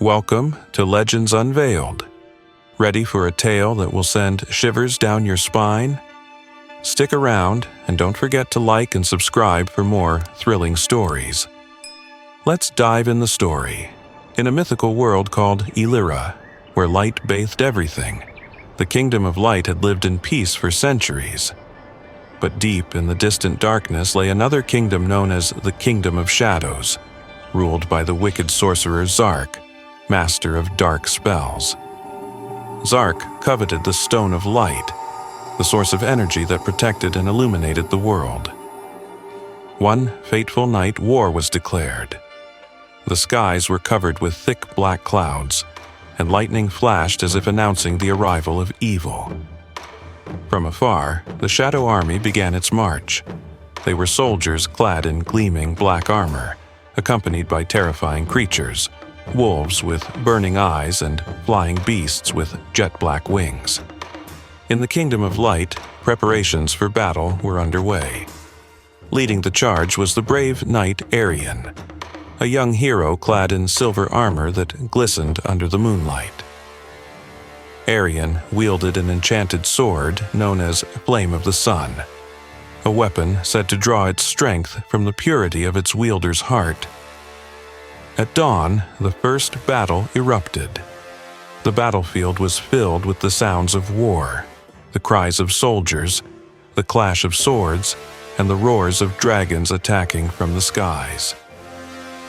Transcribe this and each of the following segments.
Welcome to Legends Unveiled. Ready for a tale that will send shivers down your spine? Stick around and don't forget to like and subscribe for more thrilling stories. Let's dive in the story. In a mythical world called Illyria, where light bathed everything, the Kingdom of Light had lived in peace for centuries. But deep in the distant darkness lay another kingdom known as the Kingdom of Shadows, ruled by the wicked sorcerer Zark, master of dark spells. Zark coveted the Stone of Light, the source of energy that protected and illuminated the world. One fateful night, war was declared. The skies were covered with thick black clouds, and lightning flashed as if announcing the arrival of evil. From afar, the Shadow Army began its march. They were soldiers clad in gleaming black armor, accompanied by terrifying creatures, wolves with burning eyes and flying beasts with jet-black wings. In the Kingdom of Light, preparations for battle were underway. Leading the charge was the brave knight Arian, a young hero clad in silver armor that glistened under the moonlight. Arian wielded an enchanted sword known as Flame of the Sun, a weapon said to draw its strength from the purity of its wielder's heart. At dawn, the first battle erupted. The battlefield was filled with the sounds of war, the cries of soldiers, the clash of swords, and the roars of dragons attacking from the skies.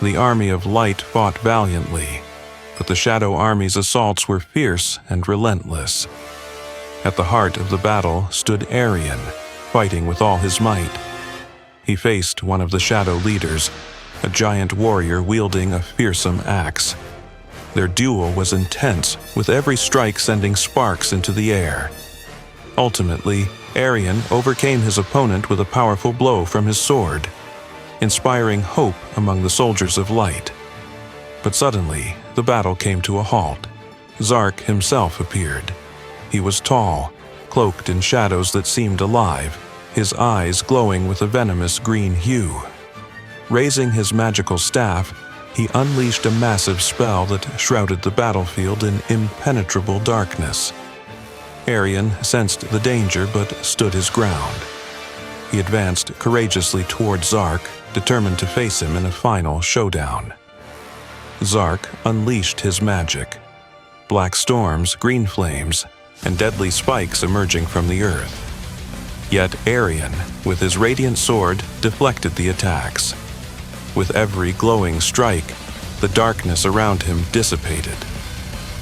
The army of light fought valiantly, but the Shadow Army's assaults were fierce and relentless. At the heart of the battle stood Arian, fighting with all his might. He faced one of the Shadow leaders, a giant warrior wielding a fearsome axe. Their duel was intense, with every strike sending sparks into the air. Ultimately, Arian overcame his opponent with a powerful blow from his sword, inspiring hope among the soldiers of light. But suddenly, the battle came to a halt. Zark himself appeared. He was tall, cloaked in shadows that seemed alive, his eyes glowing with a venomous green hue. Raising his magical staff, he unleashed a massive spell that shrouded the battlefield in impenetrable darkness. Arian sensed the danger but stood his ground. He advanced courageously toward Zark, determined to face him in a final showdown. Zark unleashed his magic. Black storms, green flames, and deadly spikes emerging from the earth. Yet Arian, with his radiant sword, deflected the attacks. With every glowing strike, the darkness around him dissipated.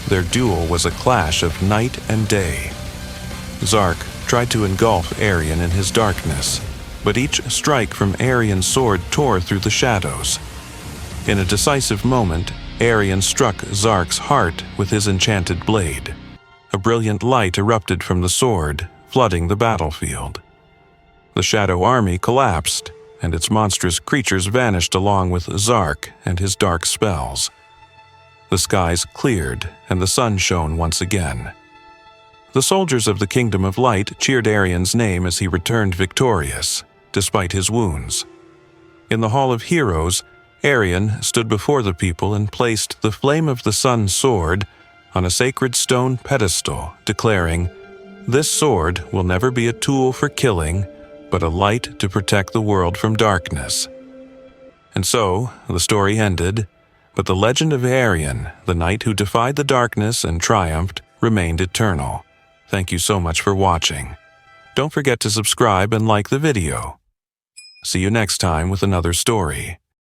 Their duel was a clash of night and day. Zark tried to engulf Arian in his darkness, but each strike from Arian's sword tore through the shadows. In a decisive moment, Arian struck Zark's heart with his enchanted blade. A brilliant light erupted from the sword, flooding the battlefield. The Shadow Army collapsed, and its monstrous creatures vanished along with Zark and his dark spells. The skies cleared, and the sun shone once again. The soldiers of the Kingdom of Light cheered Arian's name as he returned victorious, despite his wounds. In the Hall of Heroes, Arian stood before the people and placed the Flame of the Sun sword on a sacred stone pedestal, declaring, "This sword will never be a tool for killing, but a light to protect the world from darkness." And so, the story ended, but the legend of Arian, the knight who defied the darkness and triumphed, remained eternal. Thank you so much for watching. Don't forget to subscribe and like the video. See you next time with another story.